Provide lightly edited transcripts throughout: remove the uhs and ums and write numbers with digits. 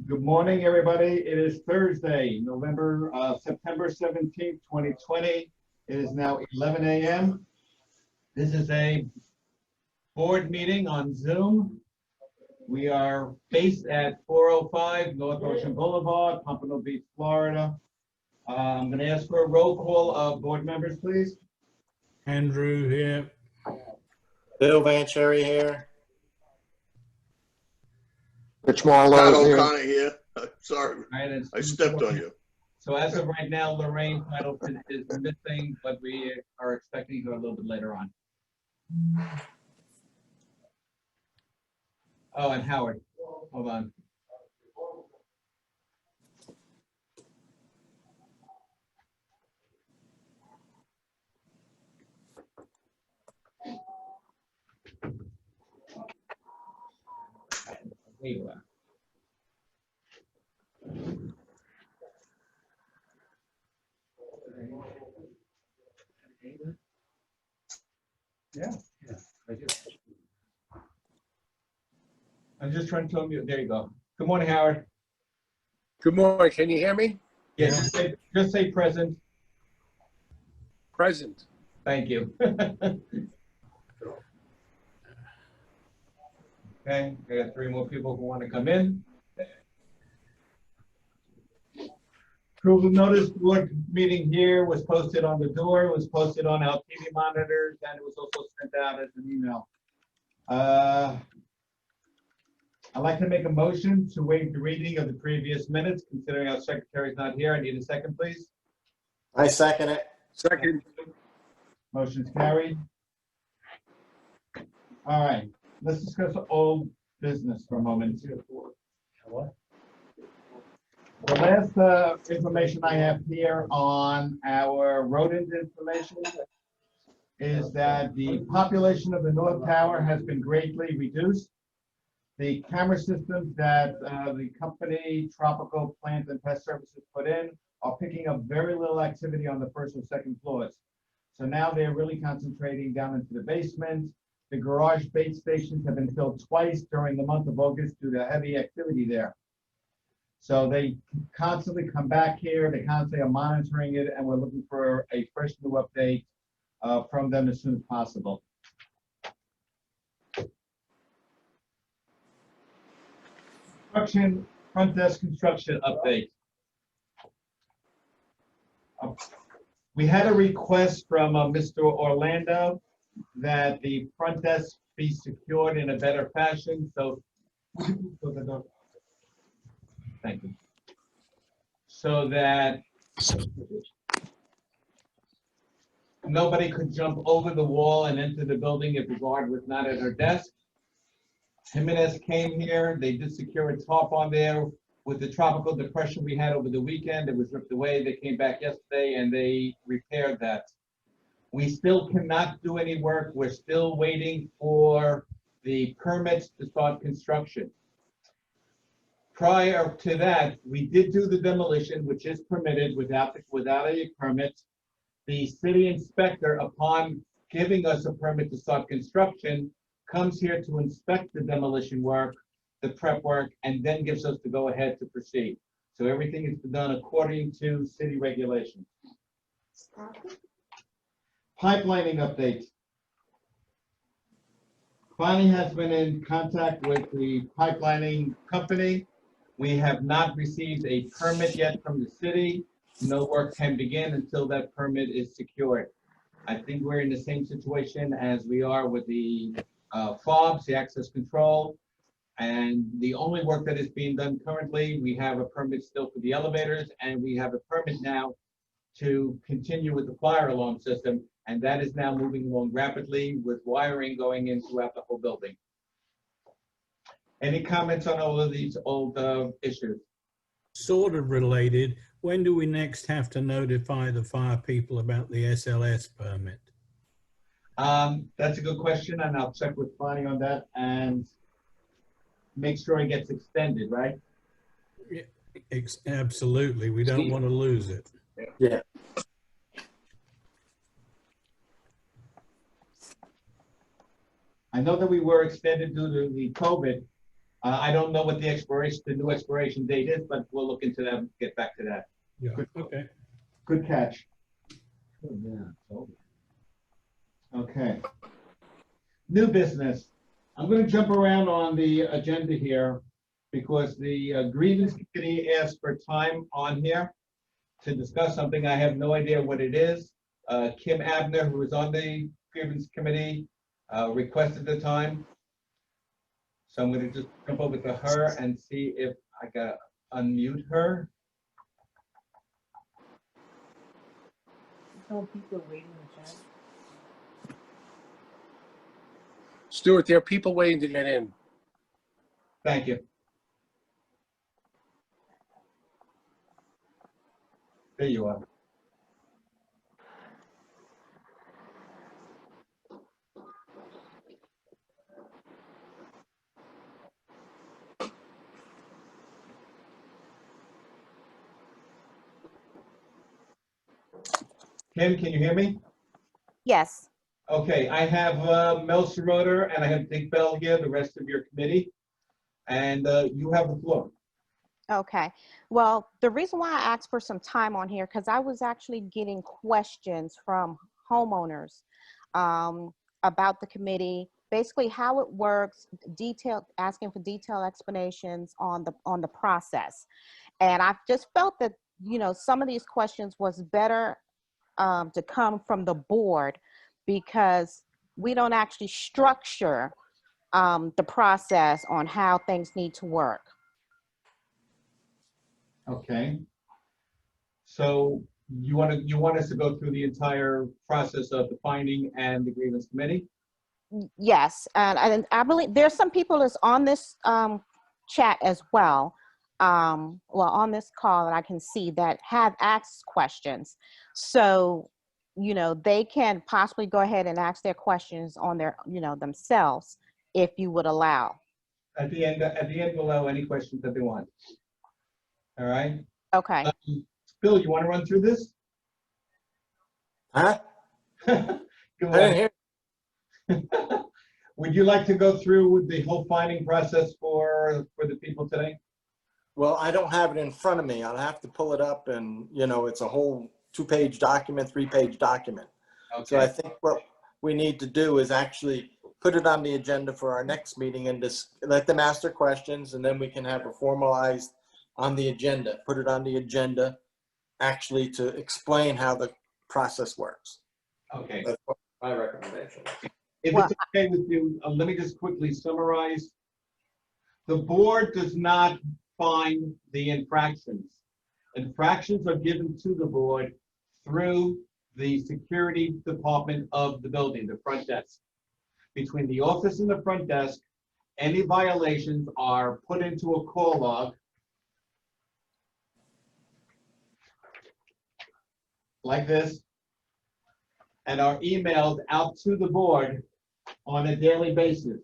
Good morning, everybody. It is Thursday, September 17th, 2020. It is now 11 a.m. This is a board meeting on Zoom. We are based at 405 North Ocean Boulevard, Pompano Beach, Florida. I'm going to ask for a roll call of board members, please. Andrew here. Bill Vancherry here. Rich Scott Marlowe here. O'Connor here. Sorry, Right, I stepped on you. So as of right now, Lorraine Middleton is missing, but we are expecting her a little bit later on. Oh, and Howard, hold on. There you are. Yeah. I'm just trying to tell you. There you go. Good morning, Howard. Good morning. Can you hear me? Yeah, Yeah. just say present. Present. Thank you. Okay, I got 3 more people who want to come in. Approval notice board meeting here was posted on the door, was posted on our TV monitors, and it was also sent out as an email. I'd like to make a motion to waive the reading of the previous minutes, considering our secretary's not here. I need a second, please. I second it. Second. Motion's carried. All right, let's discuss old business for a moment. The last information I have here on our rodent information is that the population of the North Tower has been greatly reduced. The camera systems that the company Tropical Plant and Pest Services put in are picking up very little activity on the first or second floors. So now they're really concentrating down into the basement. The garage bait stations have been filled twice during the month of August due to heavy activity there. So they constantly come back here, they constantly are monitoring it, and we're looking for a fresh new update from them as soon as possible. Construction, front desk construction update. We had a request from Mr. Orlando that the front desk be secured in a better fashion, so thank you. So that nobody could jump over the wall and enter the building if the guard was not at her desk. Jimenez came here, they did secure a tarp on there. With the tropical depression we had over the weekend, it was ripped away. They came back yesterday and they repaired that. We still cannot do any work. We're still waiting for the permits to start construction. Prior to that, we did do the demolition, which is permitted without a permit. The city inspector, upon giving us a permit to start construction, comes here to inspect the demolition work, the prep work, and then gives us the go-ahead to proceed. So everything is done according to city regulations. Pipelining update. Bonnie has been in contact with the pipelining company. We have not received a permit yet from the city. No work can begin until that permit is secured. I think we're in the same situation as we are with the FOBs, the access control. And the only work that is being done currently, we have a permit still for the elevators, and we have a permit now to continue with the fire alarm system. And that is now moving along rapidly with wiring going in throughout the whole building. Any comments on all of these old issues? Sort of related. When do we next have to notify the fire people about the SLS permit? That's a good question, and I'll check with Bonnie on that and make sure it gets extended, right? Yeah, absolutely. We don't want to lose it. Yeah. I know that we were extended due to the COVID, I don't know what the new expiration date is, but we'll look into that, get back to that. Yeah, okay. Good catch. Okay. New business. I'm gonna jump around on the agenda here because the grievance committee asked for time on here to discuss something. I have no idea what it is. Kim Abner, who is on the grievance committee, requested the time. So I'm gonna just jump over to her and see if I can unmute her. People waiting in the chat. Stuart, there are people waiting to get in. Thank you. There you are. Kim, can you hear me? Yes. Okay, I have Mel Schroeder and I have Dick Bell here, the rest of your committee, and you have the floor. Okay. Well, the reason why I asked for some time on here, because I was actually getting questions from homeowners about the committee, basically how it works, asking for detailed explanations on the process. And I just felt that, you know, some of these questions was better to come from the board, because we don't actually structure the process on how things need to work. Okay. So you want us to go through the entire process of the finding and the grievance committee? Yes, and I believe there's some people that's on this chat as well, on this call that I can see that have asked questions. So, you know, they can possibly go ahead and ask their questions on their, you know, themselves, if you would allow. At the end, we'll allow any questions that they want. All right. Okay. Bill, you want to run through this? Huh? Go I didn't ahead. hear. Would you like to go through with the whole finding process for the people today? Well, I don't have it in front of me. I'll have to pull it up and, you know, it's a whole 2-page document, 3-page document. So I Okay. think what we need to do is actually put it on the agenda for our next meeting and just let them ask their questions, and then we can have it formalized on the agenda, put it on the agenda actually to explain how the process works. Okay. That's my recommendation. If Well, it's okay with you, let me just quickly summarize. The board does not find the infractions. Infractions are given to the board through the security department of the building, the front desk. Between the office and the front desk, any violations are put into a call log like this and are emailed out to the board on a daily basis.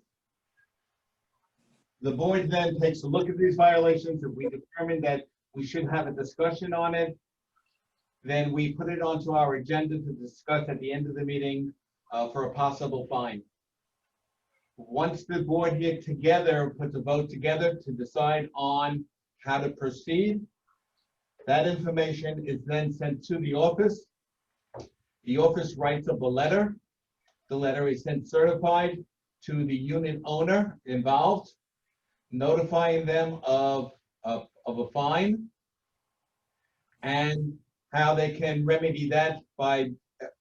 The board then takes a look at these violations. If we determine that we should have a discussion on it, then we put it onto our agenda to discuss at the end of the meeting for a possible fine. Once the board get together, puts a vote together to decide on how to proceed, that information is then sent to the office. The office writes up a letter. The letter is sent certified to the unit owner involved, notifying them of a fine and how they can remedy that by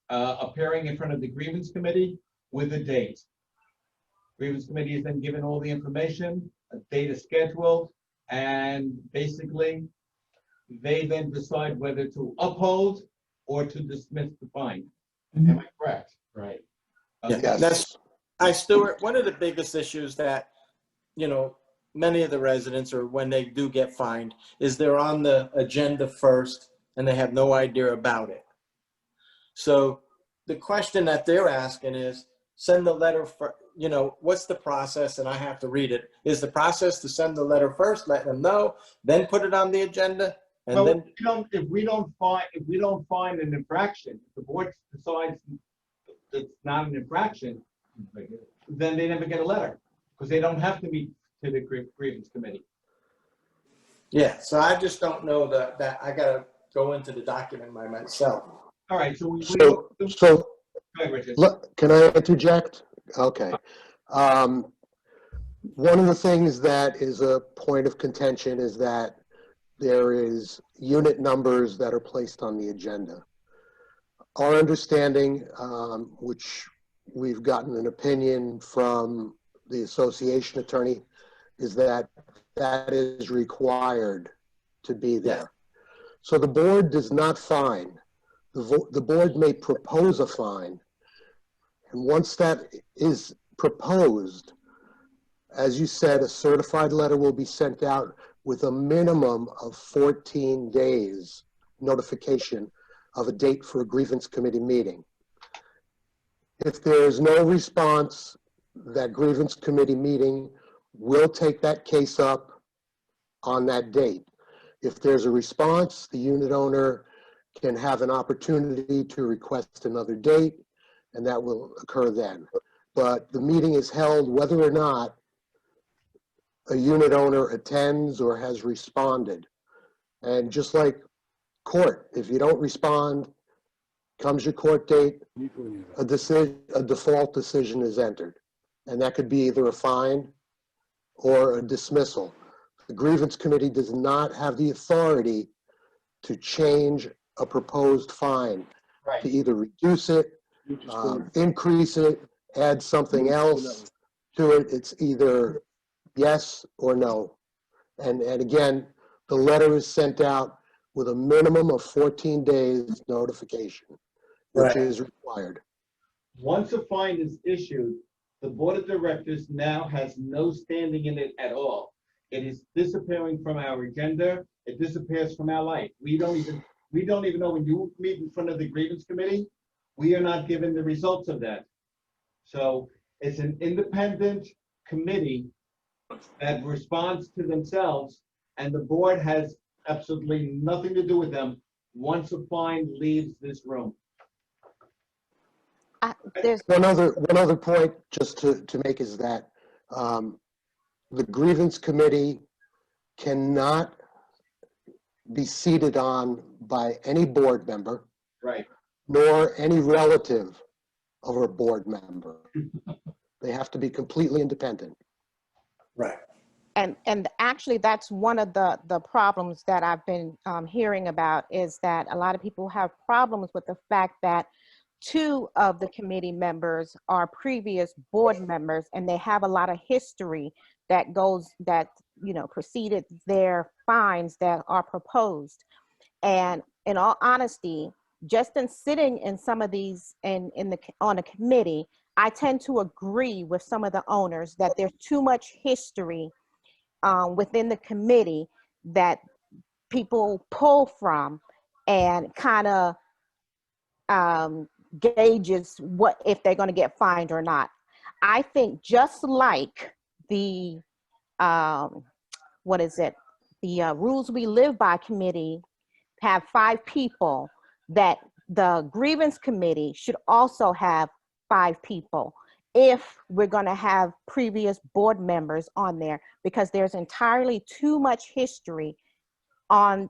appearing in front of the grievance committee with a date. Grievance committee is then given all the information, a date is scheduled, and basically they then decide whether to uphold or to dismiss the fine. Am I correct? Right. Yeah, Yes. that's, Stuart, one of the biggest issues that, you know, many of the residents, or when they do get fined, is they're on the agenda first and they have no idea about it. So the question that they're asking is, send the letter for, you know, what's the process? And I have to read it. Is the process to send the letter first, let them know, then put it on the agenda? And Well, then, if we don't find an infraction, if the board decides it's not an infraction, then they never get a letter, because they don't have to meet to the grievance committee. Yeah, so I just don't know that I gotta go into the document by myself. All right, so we So, go ahead, Richard. can I interject? Okay. One of the things that is a point of contention is that there is unit numbers that are placed on the agenda. Our understanding, which we've gotten an opinion from the association attorney, is that that is required to be there. So the board does not fine. The board may propose a fine. And once that is proposed, as you said, a certified letter will be sent out with a minimum of 14 days notification of a date for a grievance committee meeting. If there is no response, that grievance committee meeting will take that case up on that date. If there's a response, the unit owner can have an opportunity to request another date, and that will occur then. But the meeting is held whether or not a unit owner attends or has responded. And just like court, if you don't respond, comes your court date, a default decision is entered. And that could be either a fine or a dismissal. The grievance committee does not have the authority to change a proposed fine, to either reduce it, increase it, add something else to it. It's either yes or no. And again, the letter is sent out with a minimum of 14 days notification, which is required. Once a fine is issued, the board of directors now has no standing in it at all. It is disappearing from our agenda. It disappears from our life. We don't even know when you meet in front of the grievance committee, we are not given the results of that. So it's an independent committee that responds to themselves, and the board has absolutely nothing to do with them once a fine leaves this room. There's One other point just to make is that the grievance committee cannot be seated on by any board member, Right. nor any relative of a board member. They have to be completely independent. Right. and actually that's one of the problems that I've been hearing about, is that a lot of people have problems with the fact that 2 of the committee members are previous board members, and they have a lot of history that preceded their fines that are proposed. And in all honesty, just in sitting in some of these on a committee, I tend to agree with some of the owners that there's too much history within the committee that people pull from and kind of gauges what if they're going to get fined or not. I think just like the Rules We Live By committee have 5 people, that the grievance committee should also have 5 people if we're going to have previous board members on there, because there's entirely too much history on,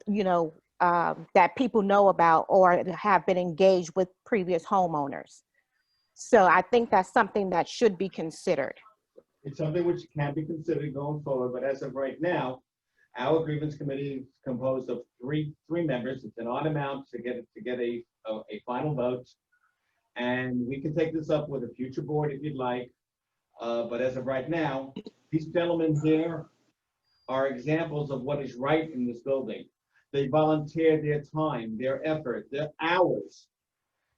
that people know about or have been engaged with previous homeowners. So I think that's something that should be considered. It's something which can be considered going forward, but as of right now, our grievance committee is composed of three members. It's an odd amount to get a final vote. And we can take this up with a future board if you'd like. But as of right now, these gentlemen here are examples of what is right in this building. They volunteer their time, their effort, their hours.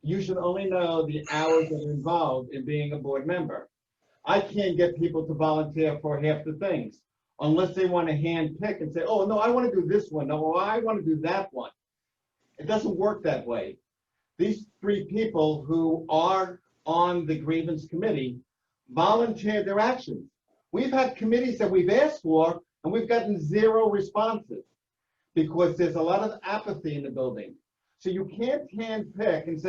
You should only know the hours that are involved in being a board member. I can't get people to volunteer for half the things unless they want to hand pick and say, oh, no, I want to do this one. No, I want to do that one. It doesn't work that way. These 3 people who are on the grievance committee volunteer their actions. We've had committees that we've asked for, and we've gotten 0 responses because there's a lot of apathy in the building. So you can't hand pick and say,